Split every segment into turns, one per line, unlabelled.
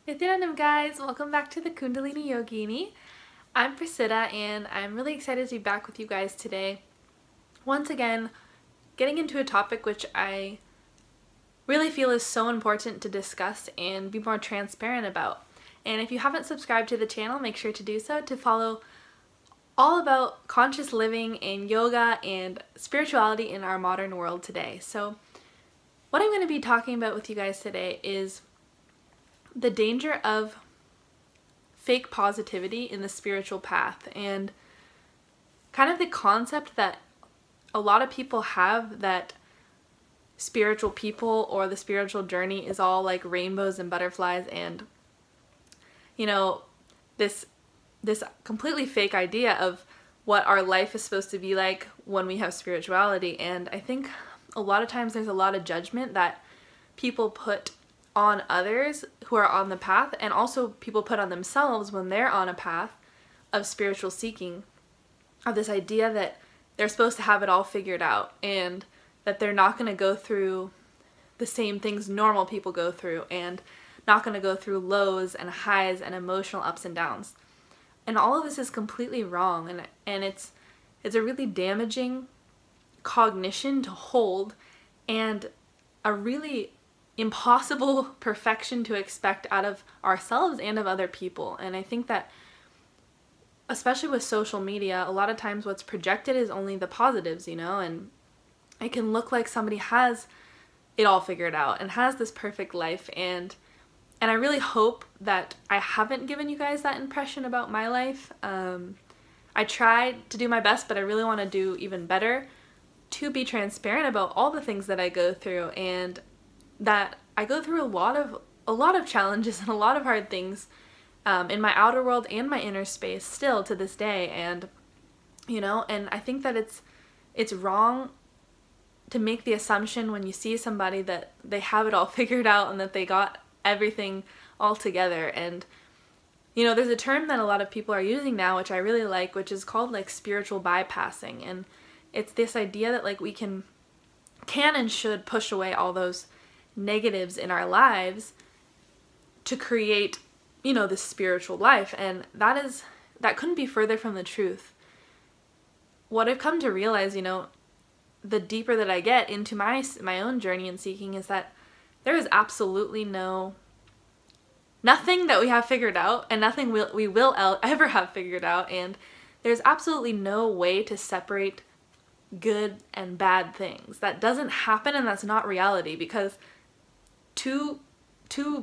Nithyanandam guys, welcome back to the Kundalini Yogini. I'm Prasiddha and I'm really excited to be back with you guys today. Once again, getting into a topic which I really feel is so important to discuss and be more transparent about. And if you haven't subscribed to the channel, make sure to do so to follow all about conscious living and yoga and spirituality in our modern world today. So what I'm going to be talking about with you guys today is the danger of fake positivity in the spiritual path, and kind of the concept that a lot of people have that spiritual people or the spiritual journey is all like rainbows and butterflies, and you know, this completely fake idea of what our life is supposed to be like when we have spirituality. And I think a lot of times there's a lot of judgment that people put on others who are on the path, and also people put on themselves when they're on a path of spiritual seeking, of this idea that they're supposed to have it all figured out and that they're not going to go through the same things normal people go through and not going to go through lows and highs and emotional ups and downs. And all of this is completely wrong, and it's a really damaging cognition to hold, and a really impossible perfection to expect out of ourselves and of other people. And I think that especially with social media, a lot of times what's projected is only the positives, you know, and it can look like somebody has it all figured out and has this perfect life, and I really hope that I haven't given you guys that impression about my life. I tried to do my best, but I really want to do even better to be transparent about all the things that I go through, and that I go through a lot of challenges and a lot of hard things in my outer world and my inner space still to this day. And you know, and I think that it's wrong to make the assumption when you see somebody that they have it all figured out and that they got everything all together. And you know, there's a term that a lot of people are using now which I really like, which is called like spiritual bypassing, and it's this idea that like we can and should push away all those negatives in our lives to create, you know, this spiritual life. And that couldn't be further from the truth. What I've come to realize, you know, the deeper that I get into my own journey and seeking, is that there is absolutely nothing that we have figured out, and nothing we will ever have figured out, and there's absolutely no way to separate good and bad things. That doesn't happen, and that's not reality, because to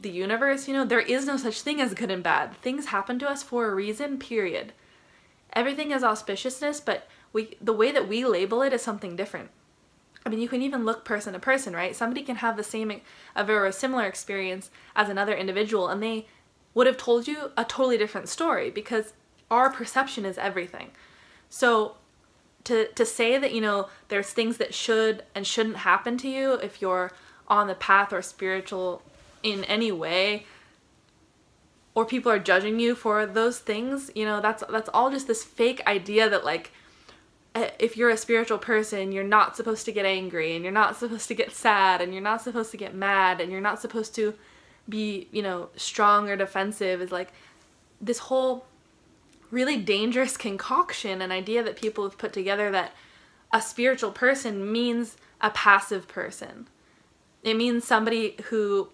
the universe, you know, there is no such thing as good and bad. Things happen to us for a reason, period. Everything is auspiciousness, but the way that we label it is something different. I mean, you can even look person to person, right? Somebody can have the same or a similar experience as another individual, and they would have told you a totally different story, because our perception is everything. So to say that, you know, there's things that should and shouldn't happen to you if you're on the path or spiritual in any way, or people are judging you for those things, you know, that's all just this fake idea that like if you're a spiritual person, you're not supposed to get angry, and you're not supposed to get sad, and you're not supposed to get mad, and you're not supposed to be, you know, strong or defensive. Is like this whole really dangerous concoction, an idea that people have put together that a spiritual person means a passive person. It means somebody who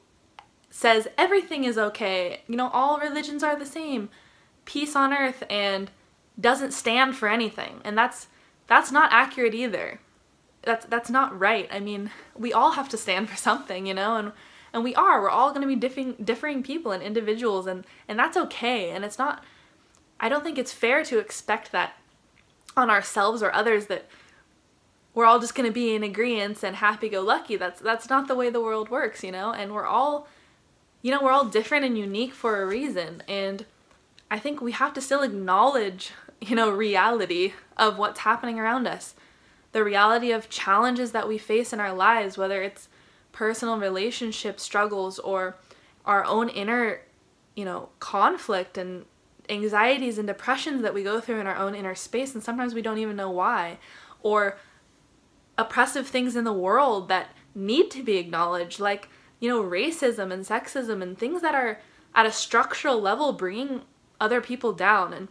says everything is okay, you know, all religions are the same, peace on earth, and doesn't stand for anything. And that's not accurate either. That's not right. I mean, we all have to stand for something, you know, and we're all going to be differing people and individuals, and that's okay. And it's not, I don't think it's fair to expect that on ourselves or others, that we're all just going to be in agreement and happy-go-lucky. That's not the way the world works, you know, and we're all different and unique for a reason. And I think we have to still acknowledge, you know, reality of what's happening around us, the reality of challenges that we face in our lives, whether it's personal relationship struggles or our own inner, you know, conflict and anxieties and depressions that we go through in our own inner space, and sometimes we don't even know why, or oppressive things in the world that need to be acknowledged, like, you know, racism and sexism and things that are at a structural level bringing other people down. And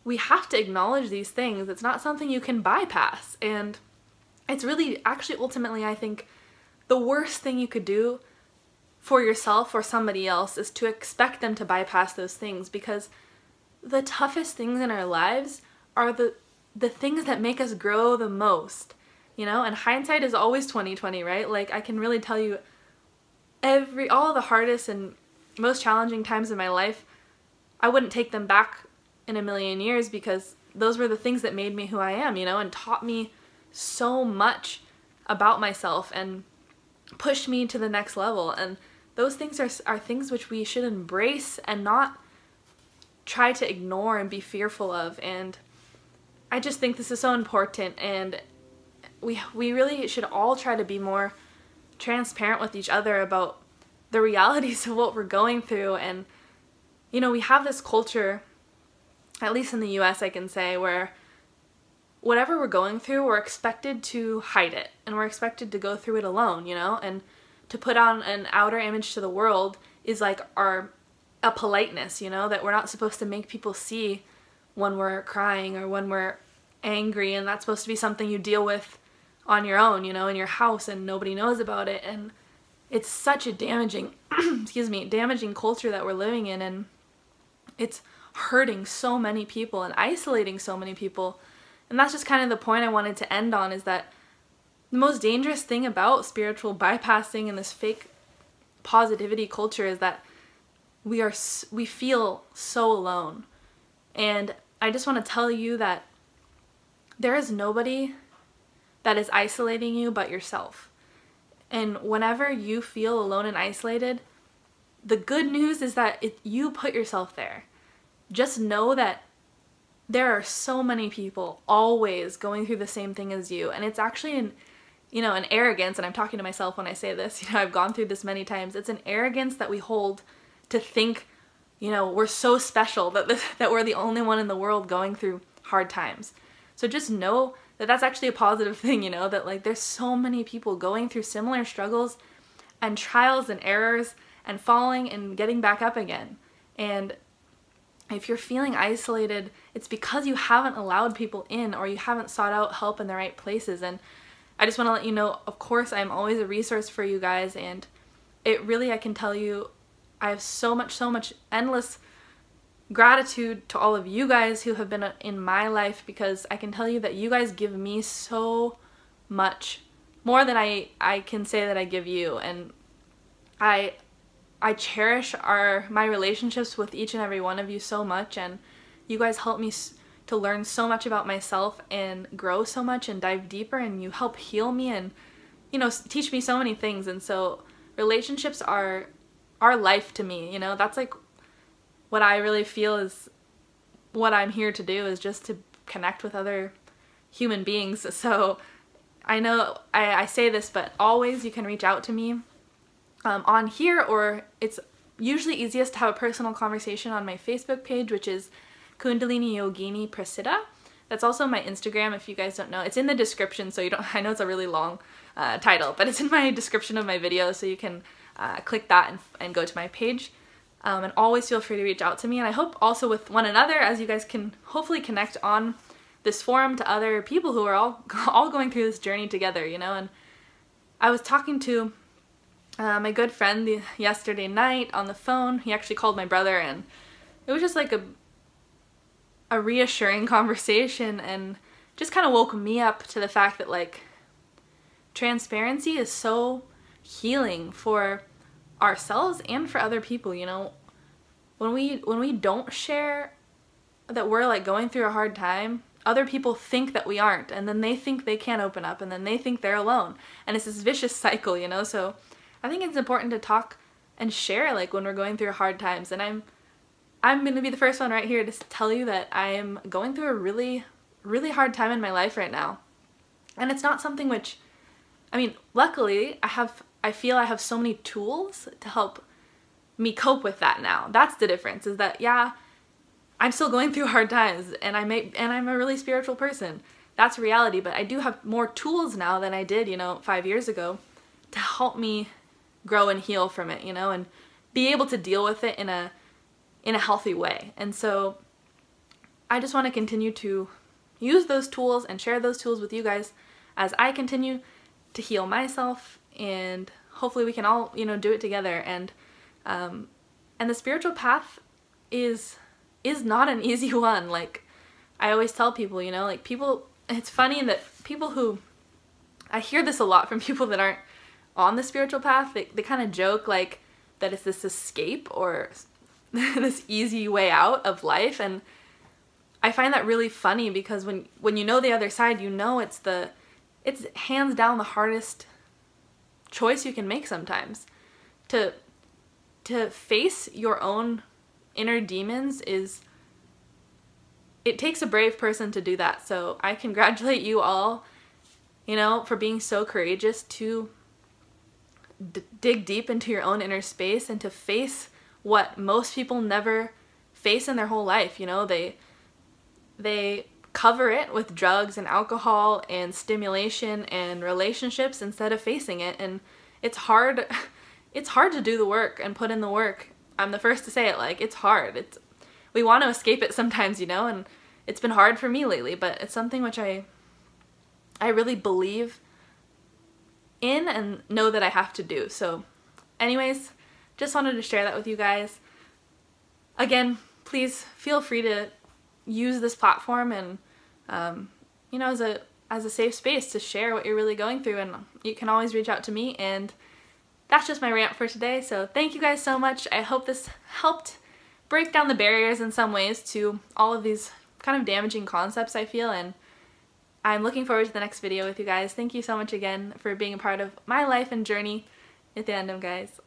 we have to acknowledge these things. It's not something you can bypass. And it's really, actually, ultimately, I think the worst thing you could do for yourself or somebody else is to expect them to bypass those things, because the toughest things in our lives are the things that make us grow the most, you know? And hindsight is always 20/20, right? Like, I can really tell you all the hardest and most challenging times in my life, I wouldn't take them back in a million years, because those were the things that made me who I am, you know, and taught me so much about myself and pushed me to the next level. And those things are things which we should embrace and not try to ignore and be fearful of. And I just think this is so important, and we really should all try to be more transparent with each other about the realities of what we're going through. And you know, we have this culture, at least in the US I can say, where whatever we're going through, we're expected to hide it, and we're expected to go through it alone, you know, and to put on an outer image to the world is like a politeness, you know, that we're not supposed to make people see when we're crying or when we're angry, and that's supposed to be something you deal with on your own, you know, in your house, and nobody knows about it. And it's such a damaging, damaging culture that we're living in, and it's hurting so many people and isolating so many people. And that's just kind of the point I wanted to end on, is that the most dangerous thing about spiritual bypassing and this fake positivity culture is that we feel so alone. And I just want to tell you that there is nobody that is isolating you but yourself. And whenever you feel alone and isolated, the good news is that you put yourself there. Just know that there are so many people always going through the same thing as you. And it's actually an arrogance, and I'm talking to myself when I say this, you know, I've gone through this many times. It's an arrogance that we hold to think, you know, we're so special, that we're the only one in the world going through hard times. So just know that that's actually a positive thing, you know, that like there's so many people going through similar struggles and trials and errors and falling and getting back up again. And if you're feeling isolated, it's because you haven't allowed people in, or you haven't sought out help in the right places. And I just want to let you know, of course, I'm always a resource for you guys, and it really, I can tell you, I have so much endless gratitude to all of you guys who have been in my life, because I can tell you that you guys give me so much more than I can say that I give you. And I cherish my relationships with each and every one of you so much, and you guys help me to learn so much about myself and grow so much and dive deeper, and you help heal me and, you know, teach me so many things. And so relationships are life to me, you know. That's like what I really feel is what I'm here to do, is just to connect with other human beings. So I know I say this, but always you can reach out to me on here, or it's usually easiest to have a personal conversation on my Facebook page, which is kundaliniyoginiprasiddha. That's also my Instagram, if you guys don't know. It's in the description, so you don't, I know it's a really long title, but it's in my description of my video, so you can click that and go to my page. And always feel free to reach out to me. And I hope also with one another, as you guys can hopefully connect on this forum to other people who are all going through this journey together, you know. And I was talking to my good friend yesterday night on the phone. He actually called my brother, and it was just like a reassuring conversation, and just kind of woke me up to the fact that like transparency is so healing for ourselves and for other people, you know. When we don't share that we're like going through a hard time, other people think that we aren't, and then they think they can't open up, and then they think they're alone, and it's this vicious cycle, you know. So I think it's important to talk and share like when we're going through hard times. And I'm going to be the first one right here to tell you that I am going through a really hard time in my life right now. And it's not something which, I mean, luckily I feel I have so many tools to help me cope with that now. That's the difference, is that, yeah, I'm still going through hard times, and I'm a really spiritual person. That's reality, but I do have more tools now than I did, you know, 5 years ago to help me grow and heal from it, you know. And be able to deal with it in a healthy way. And so I just want to continue to use those tools and share those tools with you guys as I continue to heal myself, and hopefully we can all, you know, do it together. And the spiritual path is not an easy one. Like I always tell people, you know, like people, it's funny that people who, I hear this a lot from people that aren't on the spiritual path, they kind of joke like that it's this escape or this easy way out of life. And I find that really funny because when you know the other side, you know it's hands down the hardest choice you can make sometimes. To face your own inner demons it takes a brave person to do that. So I congratulate you all, you know, for being so courageous to dig deep into your own inner space and to face what most people never face in their whole life. You know, they cover it with drugs and alcohol and stimulation and relationships instead of facing it. And it's hard to do the work and put in the work. I'm the first to say it, like, it's hard. We want to escape it sometimes, you know, and it's been hard for me lately, but it's something which I really believe in and know that I have to do. So anyways, just wanted to share that with you guys. Again, please feel free to use this platform and you know, as a safe space to share what you're really going through, and you can always reach out to me. And that's just my rant for today. So thank you guys so much. I hope this helped break down the barriers in some ways to all of these kind of damaging concepts, I feel, and I'm looking forward to the next video with you guys. Thank you so much again for being a part of my life and journey. Nithyanandam, guys.